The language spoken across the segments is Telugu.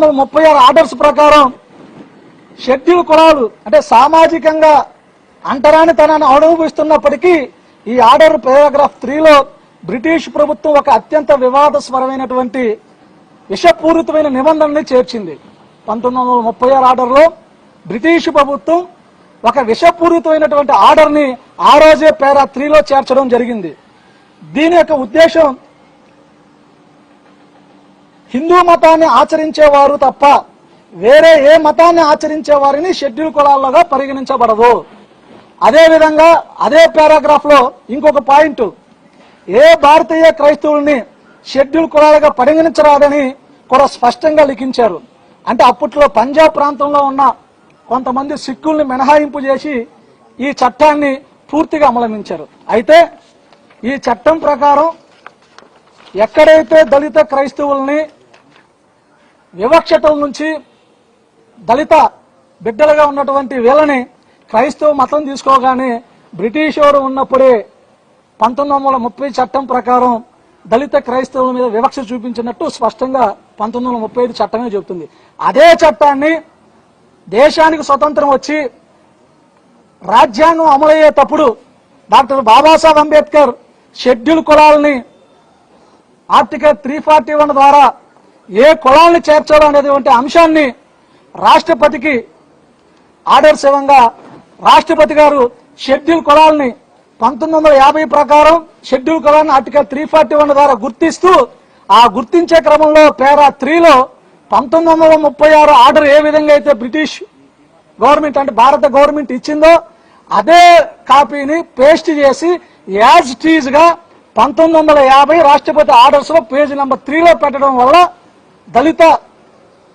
36 ఆర్డర్స్ ప్రకారం షెడ్యూల్ కులాలు అంటే సామాజికంగా అంటరానితనాన్ని అనుభవిస్తున్నప్పటికీ ఈ ఆర్డర్ పారాగ్రాఫ్ 3లో బ్రిటిష్ ప్రభుత్వం ఒక అత్యంత వివాదాస్పరమైనటువంటి విషపూరితమైన నిబంధనని చేర్చింది. 1936 ఆర్డర్లో బ్రిటిష్ ప్రభుత్వం ఒక విషపూరితమైనటువంటి ఆర్డర్ని ఆ రోజే పారా 3లో చేర్చడం జరిగింది. దీని యొక్క ఉద్దేశం హిందూ మతాన్ని ఆచరించేవారు తప్ప వేరే ఏ మతాన్ని ఆచరించే వారిని షెడ్యూల్ కులాలుగా పరిగణించబడదు. అదేవిధంగా అదే పారాగ్రాఫ్ లో ఇంకొక పాయింట్, ఏ భారతీయ క్రైస్తవుల్ని షెడ్యూల్ కులాలుగా పరిగణించరాదని కూడా స్పష్టంగా లిఖించారు. అంటే అప్పట్లో పంజాబ్ ప్రాంతంలో ఉన్న కొంతమంది సిక్కుల్ని మినహాయింపు చేసి ఈ చట్టాన్ని పూర్తిగా అమలుమించారు. అయితే ఈ చట్టం ప్రకారం ఎక్కడైతే దళిత క్రైస్తవుల్ని వివక్షతల నుంచి దళిత బిడ్డలుగా ఉన్నటువంటి వీళ్ళని క్రైస్తవ మతం తీసుకోగానే బ్రిటిష్ వారు ఉన్నప్పుడే 1930 చట్టం ప్రకారం దళిత క్రైస్తవుల మీద వివక్ష చూపించినట్టు స్పష్టంగా 1935 చట్టమే చెబుతుంది. అదే చట్టాన్ని దేశానికి స్వతంత్రం వచ్చి రాజ్యాంగం అమలయ్యేటప్పుడు డాక్టర్ బాబాసాహెబ్ అంబేద్కర్ షెడ్యూల్ కులాలని ఆర్టికల్ 341 ద్వారా ఏ కులాలను చేర్చాలో అనేటువంటి అంశాన్ని రాష్ట్రపతికి ఆర్డర్స్ ఇవ్వంగా రాష్ట్రపతి గారు షెడ్యూల్ కులాలని 1950 ప్రకారం షెడ్యూల్ కులాన్ని ఆర్టికల్ 341 ద్వారా గుర్తిస్తూ ఆ గుర్తించే క్రమంలో పారా 3లో 1936 ఆర్డర్ ఏ విధంగా అయితే బ్రిటిష్ గవర్నమెంట్ అంటే భారత గవర్నమెంట్ ఇచ్చిందో అదే కాపీని పేస్ట్ చేసి యాజ్ టీజ్ గా 1950 రాష్ట్రపతి ఆర్డర్స్ లో పేజీ నెంబర్ 3లో పెట్టడం వల్ల దళిత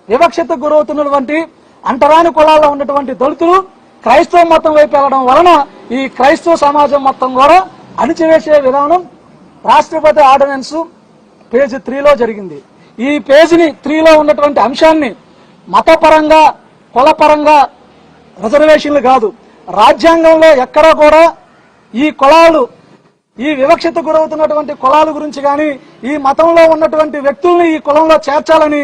వివక్షతకు గురవుతున్నటువంటి అంటరాని కులాల్లో ఉన్నటువంటి దళితులు క్రైస్తవ మతం వైపు వెళ్లడం వలన ఈ క్రైస్తవ సమాజం మొత్తం కూడా అణిచివేసే విధానం రాష్ట్రపతి ఆర్డినెన్స్ పేజీ 3లో జరిగింది. ఈ పేజీని 3లో ఉన్నటువంటి అంశాన్ని మతపరంగా కులపరంగా రిజర్వేషన్లు కాదు, రాజ్యాంగంలో ఎక్కడా కూడా ఈ కులాలు ఈ వివక్షత గురవుతున్నటువంటి కులాల గురించి కానీ ఈ మతంలో ఉన్నటువంటి వ్యక్తుల్ని ఈ కులంలో చేర్చాలని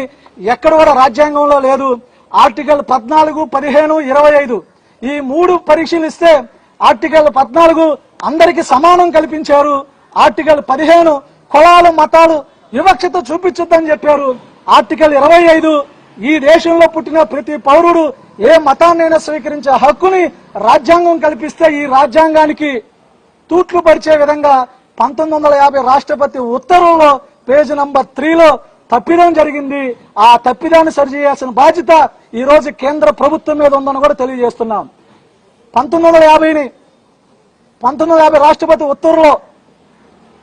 ఎక్కడ కూడా రాజ్యాంగంలో లేదు. ఆర్టికల్ 14, 15, 25 ఈ 3 పరిశీలిస్తే ఆర్టికల్ 14 అందరికి సమానం కల్పించారు. ఆర్టికల్ 15 కులాలు మతాలు వివక్షత చూపించొద్దని చెప్పారు. ఆర్టికల్ 25 ఈ దేశంలో పుట్టిన ప్రతి పౌరుడు ఏ మతాన్నైనా స్వీకరించే హక్కుని రాజ్యాంగం కల్పిస్తే ఈ రాజ్యాంగానికి తూట్లు పరిచే విధంగా 1950 రాష్ట్రపతి ఉత్తర్వుల్లో పేజీ నంబర్ 3లో తప్పిదం జరిగింది. ఆ తప్పిదాన్ని సరిచేయాల్సిన బాధ్యత ఈ రోజు కేంద్ర ప్రభుత్వం మీద ఉందని కూడా తెలియజేస్తున్నాం. 1950 రాష్ట్రపతి ఉత్తర్వులో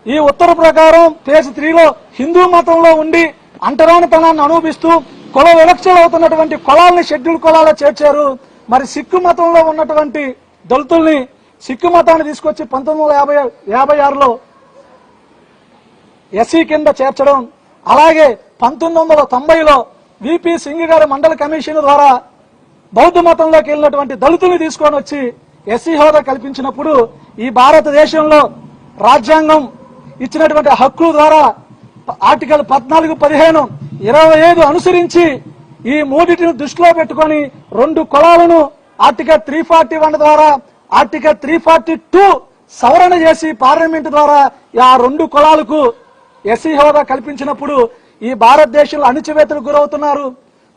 ఈ ఉత్తర్వు ప్రకారం పేజీ 3లో హిందూ మతంలో ఉండి అంటరానితనాన్ని అనుభవిస్తూ కుల వివక్షలు అవుతున్నటువంటి కులాలని షెడ్యూల్ కులాల్లో చేర్చారు. మరి సిక్కు మతంలో ఉన్నటువంటి దళితుల్ని సిక్కు మతాన్ని తీసుకొచ్చి 1956లో ఎస్సీ కింద చేర్చడం, అలాగే 1990లో విపి సింగ్ గారి మండల కమిషన్ ద్వారా బౌద్ధ మతంలోకి వెళ్ళినటువంటి దళితుల్ని తీసుకొని వచ్చి ఎస్సీ హోదా కల్పించినప్పుడు ఈ భారతదేశంలో రాజ్యాంగం ఇచ్చినటువంటి హక్కుల ద్వారా ఆర్టికల్ 14, 15, 25 అనుసరించి ఈ మూడింటిని దృష్టిలో పెట్టుకొని 2 కులాలను ఆర్టికల్ 341 ద్వారా ఆర్టికల్ 342 సవరణ చేసి పార్లమెంట్ ద్వారా ఆ 2 కులాలకు ఎస్సీ హోదా కల్పించినప్పుడు ఈ భారతదేశంలో అణిచివేతలకు గురవుతున్నారు.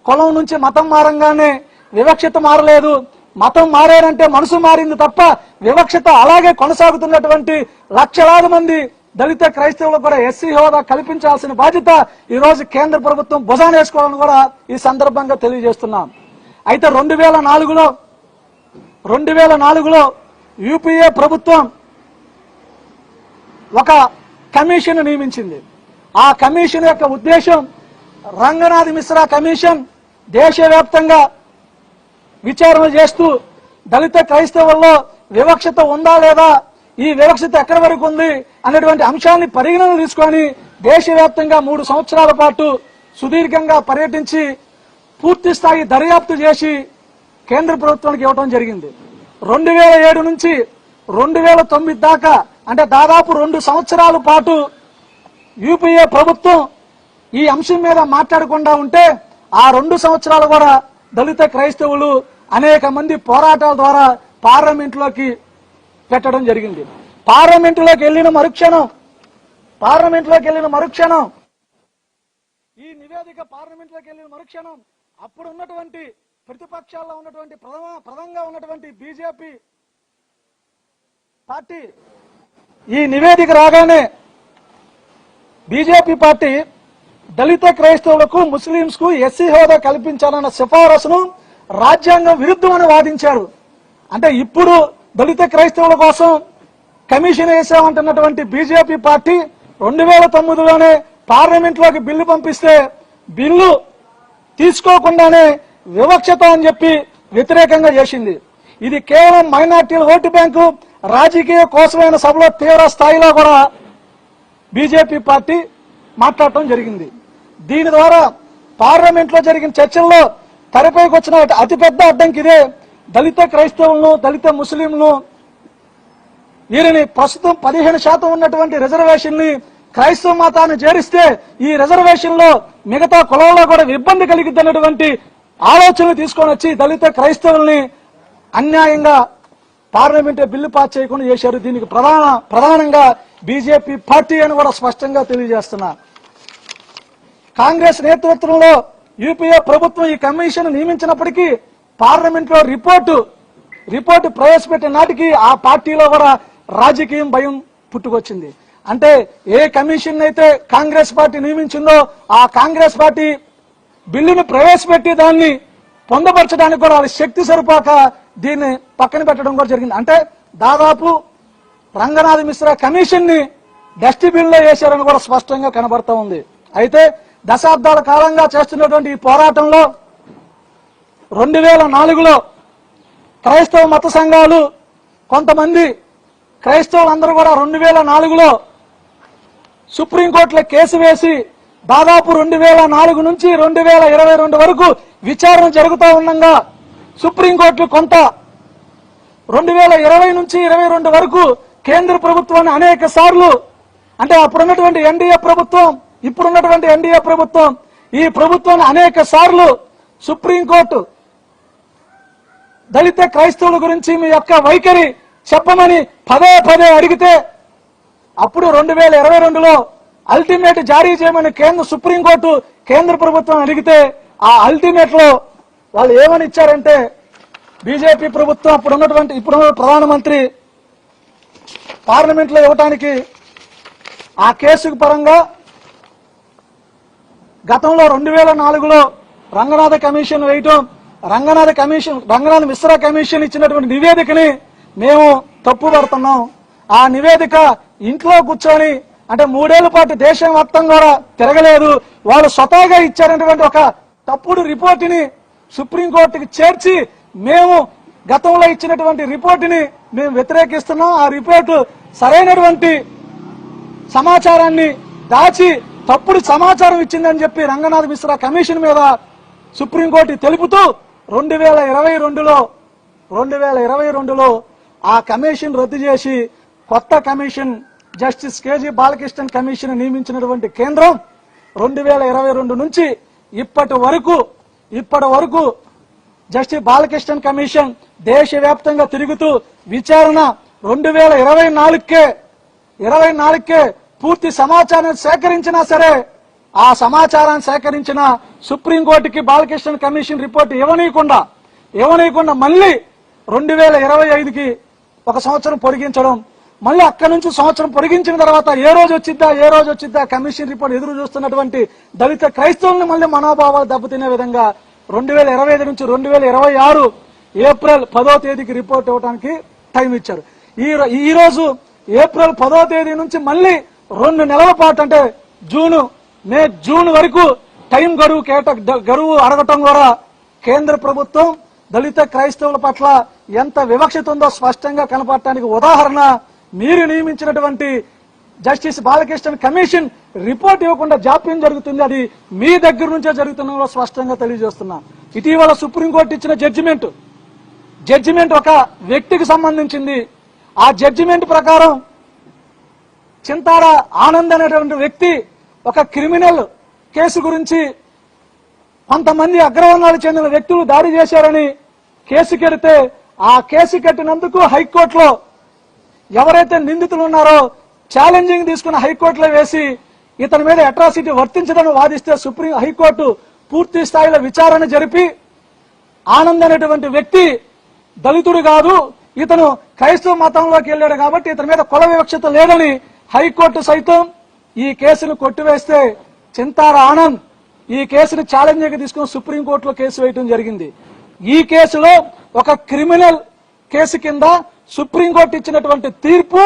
కులం నుంచి మతం మారంగానే వివక్షత మారలేదు. మతం మారారంటే మనసు మారింది తప్ప వివక్షత అలాగే కొనసాగుతున్నటువంటి లక్షలాది మంది దళిత క్రైస్తవులకు కూడా ఎస్సీ హోదా కల్పించాల్సిన బాధ్యత ఈ రోజు కేంద్ర ప్రభుత్వం భుజానేసుకోవాలని కూడా ఈ సందర్భంగా తెలియజేస్తున్నాం. అయితే 2004లో యూపీఏ ప్రభుత్వం ఒక కమిషన్ నియమించింది. ఆ కమిషన్ యొక్క ఉద్దేశం రంగనాథ్ మిశ్రా కమిషన్ దేశవ్యాప్తంగా విచారణ చేస్తూ దళిత క్రైస్తవుల్లో వివక్షత ఉందా లేదా, ఈ వివక్షత ఎక్కడి వరకు ఉంది అనేటువంటి అంశాన్ని పరిగణన తీసుకొని దేశవ్యాప్తంగా 3 సంవత్సరాల పాటు సుదీర్ఘంగా పర్యటించి పూర్తి స్థాయి దర్యాప్తు చేసి కేంద్ర ప్రభుత్వానికి ఇవ్వడం జరిగింది. 2007 నుంచి 2009 దాకా అంటే దాదాపు 2 సంవత్సరాల పాటు యూపీఏ ప్రభుత్వం ఈ అంశం మీద మాట్లాడకుండా ఉంటే ఆ 2 సంవత్సరాలు కూడా దళిత క్రైస్తవులు అనేక మంది పోరాటాల ద్వారా పార్లమెంట్లోకి పెట్టడం జరిగింది. పార్లమెంట్లోకి వెళ్ళిన మరుక్షణం ఈ నివేదిక పార్లమెంట్లోకి వెళ్ళిన మరుక్షణం అప్పుడు ఉన్నటువంటి ప్రతిపక్షాల్లో ఉన్నటువంటి ప్రధానంగా ఉన్నటువంటి బీజేపీ పార్టీ ఈ నివేదిక రాగానే బీజేపీ పార్టీ దళిత క్రైస్తవులకు ముస్లింస్ కు ఎస్సీ హోదా కల్పించాలన్న సిఫారసును రాజ్యాంగం విరుద్ధమని వాదించారు. అంటే ఇప్పుడు దళిత క్రైస్తవుల కోసం కమిషన్ వేసామంటున్నటువంటి బీజేపీ పార్టీ 2009లోనే పార్లమెంట్ లోకి బిల్లు పంపిస్తే బిల్లు తీసుకోకుండానే వివక్షత అని చెప్పి వ్యతిరేకంగా చేసింది. ఇది కేవలం మైనార్టీల ఓటు బ్యాంకు రాజకీయ కోసమైన సభలో తీవ్ర స్థాయిలో కూడా బీజేపీ పార్టీ మాట్లాడటం జరిగింది. దీని ద్వారా పార్లమెంట్ లో జరిగిన చర్చల్లో తెరపైకి వచ్చిన అతిపెద్ద అడ్డంకి ఇదే. దళిత క్రైస్తవులను, దళిత ముస్లింలను వీరిని ప్రస్తుతం 15% ఉన్నటువంటి రిజర్వేషన్ ని క్రైస్తవ మతాన్ని చేరిస్తే ఈ రిజర్వేషన్ లో మిగతా కులంలో కూడా ఇబ్బంది కలిగిద్దన్నటువంటి ఆలోచనలు తీసుకొని వచ్చి దళిత క్రైస్తవుల్ని అన్యాయంగా పార్లమెంట్ బిల్లు పాస్ చేయకుండా చేశారు. దీనికి ప్రధానంగా బీజేపీ పార్టీ అని కూడా స్పష్టంగా తెలియజేస్తున్నా. కాంగ్రెస్ నేతృత్వంలో యూపీఏ ప్రభుత్వం ఈ కమిషన్ నియమించినప్పటికీ పార్లమెంట్ లో రిపోర్టు ప్రవేశపెట్టిన నాటికి ఆ పార్టీలో కూడా రాజకీయం భయం పుట్టుకొచ్చింది. అంటే ఏ కమిషన్ అయితే కాంగ్రెస్ పార్టీ నియమించిందో ఆ కాంగ్రెస్ పార్టీ బిల్లును ప్రవేశపెట్టి దాన్ని పొందపరచడానికి కూడా వాళ్ళ శక్తి సరిపోక దీన్ని పక్కన పెట్టడం కూడా జరిగింది. అంటే దాదాపు రంగనాథ్ మిశ్రా కమిషన్ ని డస్ట్బిన్ లో వేశారని కూడా స్పష్టంగా కనబడతా ఉంది. అయితే దశాబ్దాల కాలంగా చేస్తున్నటువంటి ఈ పోరాటంలో 2004లో క్రైస్తవ మత సంఘాలు కొంతమంది క్రైస్తవులందరూ కూడా 2004లో సుప్రీంకోర్టులో కేసు వేసి దాదాపు 2004 నుంచి 2022 వరకు విచారణ జరుగుతూ ఉండగా సుప్రీంకోర్టు కొంత 2020 నుంచి 22 వరకు కేంద్ర ప్రభుత్వాన్ని అనేక సార్లు, అంటే అప్పుడున్నటువంటి ఎన్డీఏ ప్రభుత్వం, ఇప్పుడున్నటువంటి ఎన్డీఏ ప్రభుత్వం, ఈ ప్రభుత్వాన్ని అనేక సార్లు సుప్రీంకోర్టు దళిత క్రైస్తవుల గురించి మీ యొక్క వైఖరి చెప్పమని పదే అడిగితే అప్పుడు 2022లో అల్టిమేట్ జారీ చేయమని సుప్రీంకోర్టు కేంద్ర ప్రభుత్వం అడిగితే ఆ అల్టిమేట్ లో వాళ్ళు ఏమని ఇచ్చారంటే బీజేపీ ప్రభుత్వం ఇప్పుడు ప్రధానమంత్రి పార్లమెంట్ లో ఇవ్వటానికి ఆ కేసుకు పరంగా గతంలో 2004లో రంగనాథ కమిషన్ వేయటం, రంగనాథ్ మిశ్రా కమిషన్ ఇచ్చినటువంటి నివేదికని మేము తప్పుపడుతున్నాం. ఆ నివేదిక ఇంట్లో కూర్చొని అంటే 3 ఏళ్ల పాటు దేశం మొత్తం కూడా తిరగలేదు, వాళ్ళు స్వతహాగా ఇచ్చారనేటువంటి ఒక తప్పుడు రిపోర్టుని సుప్రీంకోర్టుకి చేర్చి మేము గతంలో ఇచ్చినటువంటి రిపోర్టుని మేము వ్యతిరేకిస్తున్నాం. ఆ రిపోర్టు సరైనటువంటి సమాచారాన్ని దాచి తప్పుడు సమాచారం ఇచ్చిందని చెప్పి రంగనాథ్ మిశ్రా కమిషన్ మీద సుప్రీంకోర్టు తెలుపుతూ 2022లో ఆ కమిషన్ రద్దు చేసి కొత్త commission justice KG Balakrishnan commission నియమించినటువంటి కేంద్రం 2022 నుంచి ఇప్పటి వరకు జస్టిస్ బాలకృష్ణన్ కమిషన్ దేశవ్యాప్తంగా తిరుగుతూ విచారణ 2024కే పూర్తి సమాచారాన్ని సేకరించినా సరే ఆ సమాచారాన్ని సేకరించిన సుప్రీంకోర్టుకి బాలకృష్ణన్ కమిషన్ రిపోర్ట్ ఇవ్వనీయకుండా మళ్ళీ 2025కి 1 సంవత్సరం పొడిగించడం, మళ్ళీ అక్కడి నుంచి సంవత్సరం పొడిగించిన తర్వాత ఏ రోజు వచ్చిద్దా కమిషన్ రిపోర్ట్ ఎదురు చూస్తున్నటువంటి దళిత క్రైస్తవుల్ని మళ్ళీ మనోభావాలు దెబ్బతినే విధంగా 2025 నుంచి 2026 ఏప్రిల్ 10వ తేదీకి రిపోర్ట్ ఇవ్వడానికి టైం ఇచ్చారు. ఈ రోజు ఏప్రిల్ 10వ తేదీ నుంచి మళ్ళీ 2 నెలల పాటు అంటే జూన్ వరకు టైం గడువు అడగటం ద్వారా కేంద్ర ప్రభుత్వం దళిత క్రైస్తవుల పట్ల ఎంత వివక్షత ఉందో స్పష్టంగా కనపడటానికి ఉదాహరణ మీరు నియమించినటువంటి జస్టిస్ బాలకృష్ణన్ కమిషన్ రిపోర్ట్ ఇవ్వకుండా జాప్యం జరుగుతుంది. అది మీ దగ్గర నుంచే జరుగుతున్న స్పష్టంగా తెలియజేస్తున్నా. ఇటీవల సుప్రీంకోర్టు ఇచ్చిన జడ్జిమెంట్ ఒక వ్యక్తికి సంబంధించింది. ఆ జడ్జిమెంట్ ప్రకారం చింతాడ ఆనంద్ అనేటువంటి వ్యక్తి ఒక క్రిమినల్ కేసు గురించి కొంతమంది అగ్రవర్ణాలకు చెందిన వ్యక్తులు దాడి చేశారని కేసు కడితే ఆ కేసు కట్టినందుకు హైకోర్టులో ఎవరైతే నిందితులు ఉన్నారో ఛాలెంజింగ్ తీసుకున్న హైకోర్టులో వేసి ఇతని మీద అట్రాసిటీ వర్తించదని వాదిస్తే హైకోర్టు పూర్తి స్థాయిలో విచారణ జరిపి ఆనంద్ అనేటువంటి వ్యక్తి దళితుడు కాదు, ఇతను క్రైస్తవ మతంలోకి వెళ్ళాడు కాబట్టి ఇతని మీద కుల వివక్షత లేదని హైకోర్టు సైతం ఈ కేసును కొట్టివేస్తే చింతార ఆనంద్ ఈ కేసును ఛాలెంజ్ తీసుకుని సుప్రీంకోర్టులో కేసు వేయడం జరిగింది. ఈ కేసులో ఒక క్రిమినల్ కేసు కింద సుప్రీంకోర్టు ఇచ్చినటువంటి తీర్పు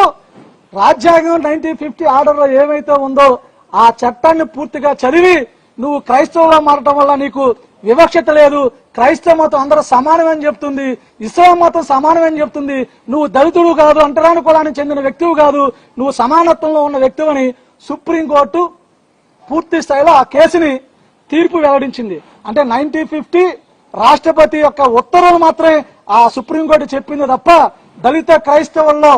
రాజ్యాంగం 1950 ఆర్డర్ లో ఏమైతే ఉందో ఆ చట్టాన్ని పూర్తిగా చదివి నువ్వు క్రైస్తవులో మారటం వల్ల నీకు వివక్షత లేదు, క్రైస్తవ మతం అందరూ సమానమని చెప్తుంది, ఇస్లాం మతం సమానమని చెప్తుంది, నువ్వు దళితుడు కాదు, అంటరాని కులానికి చెందిన వ్యక్తివి కాదు, నువ్వు సమానత్వంలో ఉన్న వ్యక్తివని సుప్రీంకోర్టు పూర్తి స్థాయిలో ఆ కేసుని తీర్పు వెల్లడించింది. అంటే 1950 రాష్ట్రపతి యొక్క ఉత్తర్వులు మాత్రమే ఆ సుప్రీంకోర్టు చెప్పింది తప్ప దళిత క్రైస్తవుల్లో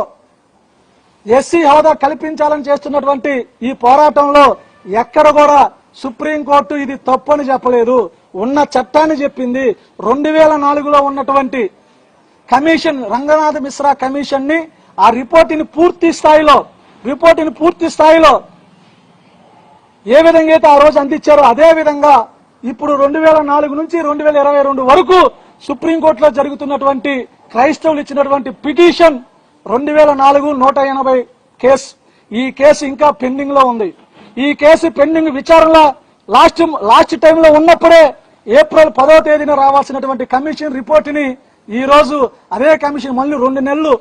ఎస్సీ హోదా కల్పించాలని చేస్తున్నటువంటి ఈ పోరాటంలో ఎక్కడ కూడా సుప్రీంకోర్టు ఇది తప్పని చెప్పలేదు, ఉన్న చట్టాన్ని చెప్పింది. 2004లో ఉన్నటువంటి కమిషన్ రంగనాథ్ మిశ్రా కమిషన్ ని ఆ రిపోర్టుని పూర్తి స్థాయిలో ఏ విధంగా అయితే ఆ రోజు అందించారో అదే విధంగా ఇప్పుడు 2004 నుంచి 2022 వరకు సుప్రీంకోర్టులో జరుగుతున్నటువంటి క్రైస్తవులు ఇచ్చినటువంటి పిటిషన్ 2004-180 కేసు, ఈ కేసు ఇంకా పెండింగ్ లో ఉంది. ఈ కేసు పెండింగ్ విచారణలో లాస్ట్ టైంలో ఉన్నప్పుడే ఏప్రిల్ 10వ తేదీన రావాల్సినటువంటి కమిషన్ రిపోర్టుని ఈ రోజు అదే కమిషన్ మళ్ళీ 2 నెలలు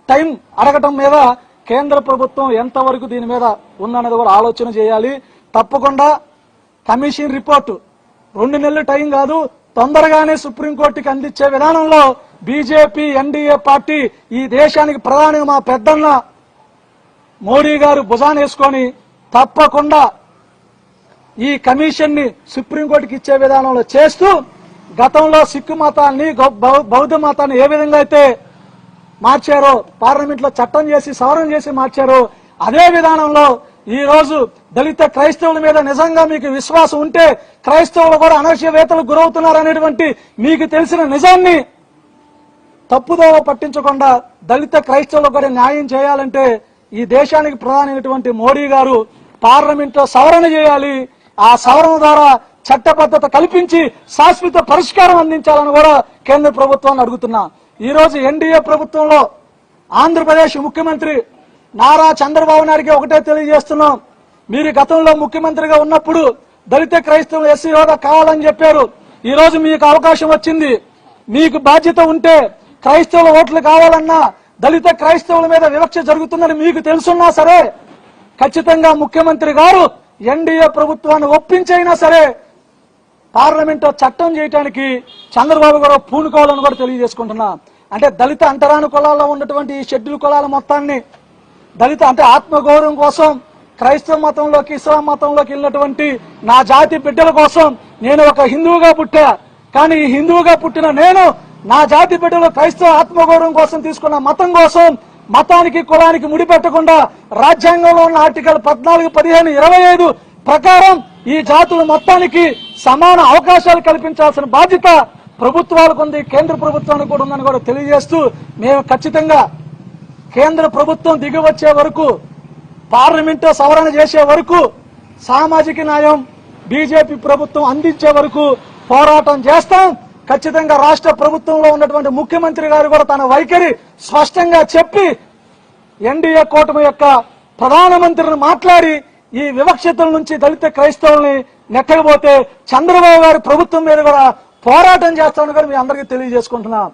టైం అడగటం మీద కేంద్ర ప్రభుత్వం ఎంతవరకు దీని మీద ఉందన్నది కూడా ఆలోచన చేయాలి. తప్పకుండా కమిషన్ రిపోర్టు 2 నెలలు టైం కాదు, తొందరగానే సుప్రీంకోర్టుకి అందించే విధానంలో బీజేపీ ఎన్డీఏ పార్టీ ఈ దేశానికి ప్రధాని మా పెద్దన్న మోడీ గారు భుజానేసుకొని తప్పకుండా ఈ కమిషన్ ని సుప్రీంకోర్టుకి ఇచ్చే విధానంలో చేస్తూ గతంలో సిక్కు మతాన్ని బౌద్ధ మతాన్ని ఏ విధంగా అయితే మార్చారో పార్లమెంట్ లో చట్టం చేసి సవరణ చేసి మార్చారో అదే విధానంలో ఈ రోజు దళిత క్రైస్తవుల మీద నిజంగా మీకు విశ్వాసం ఉంటే క్రైస్తవులు కూడా అనర్హ్యవేతలకు గురవుతున్నారు అనేటువంటి మీకు తెలిసిన నిజాన్ని తప్పుదోవ పట్టించకుండా దళిత క్రైస్తవులకు కూడా న్యాయం చేయాలంటే ఈ దేశానికి ప్రధానమైనటువంటి మోడీ గారు పార్లమెంట్ లో సవరణ చేయాలి. ఆ సవరణ ద్వారా చట్టబద్ధత కల్పించి శాశ్వత పరిష్కారం అందించాలని కూడా కేంద్ర ప్రభుత్వాన్ని అడుగుతున్నా. ఈ రోజు ఎన్డీఏ ప్రభుత్వంలో ఆంధ్రప్రదేశ్ ముఖ్యమంత్రి నారా చంద్రబాబు నాయుడికి ఒకటే తెలియజేస్తున్నాం, మీరు గతంలో ముఖ్యమంత్రిగా ఉన్నప్పుడు దళిత క్రైస్తవులు ఎస్సీ హోదా కావాలని చెప్పారు. ఈ రోజు మీకు అవకాశం వచ్చింది, మీకు బాధ్యత ఉంటే క్రైస్తవుల ఓట్లు కావాలన్నా దళిత క్రైస్తవుల మీద వివక్ష జరుగుతుందని మీకు తెలుసున్నా సరే ఖచ్చితంగా ముఖ్యమంత్రి గారు ఎన్డీఏ ప్రభుత్వాన్ని ఒప్పించైనా సరే పార్లమెంట్ చట్టం చేయడానికి చంద్రబాబు గారు పూనుకోవాలని కూడా తెలియజేసుకుంటున్నా. అంటే దళిత అంటరాని కులాల్లో ఉన్నటువంటి ఈ షెడ్యూల్ కులాల మొత్తాన్ని దళిత అంటే ఆత్మగౌరవం కోసం క్రైస్తవ మతంలోకి ఇస్లాం మతంలోకి వెళ్ళినటువంటి నా జాతి బిడ్డల కోసం నేను ఒక హిందువుగా పుట్టా, కానీ ఈ హిందువుగా పుట్టిన నేను నా జాతి బిడ్డలు క్రైస్తవ ఆత్మగౌరవం కోసం తీసుకున్న మతం కోసం మతానికి కులానికి ముడిపెట్టకుండా రాజ్యాంగంలో ఉన్న ఆర్టికల్ 14, 15, 25 ప్రకారం ఈ జాతుల మొత్తానికి సమాన అవకాశాలు కల్పించాల్సిన బాధ్యత ప్రభుత్వాలకు ఉంది, కేంద్ర ప్రభుత్వానికి కూడా ఉందని కూడా తెలియజేస్తూ మేము ఖచ్చితంగా కేంద్ర ప్రభుత్వం దిగి వచ్చే వరకు పార్లమెంట్ సవరణ చేసే వరకు సామాజిక న్యాయం బీజేపీ ప్రభుత్వం అందించే వరకు పోరాటం చేస్తాం. ఖచ్చితంగా రాష్ట్ర ప్రభుత్వంలో ఉన్నటువంటి ముఖ్యమంత్రి గారు కూడా తన వైఖరి స్పష్టంగా చెప్పి ఎన్డీఏ కూటమి యొక్క ప్రధానమంత్రిని మాట్లాడి ఈ వివక్షతల నుంచి దళిత క్రైస్తవుల్ని నెట్టకపోతే చంద్రబాబు గారి ప్రభుత్వం మీద కూడా పోరాటం చేస్తామని కూడా మీ అందరికీ తెలియజేసుకుంటున్నాం.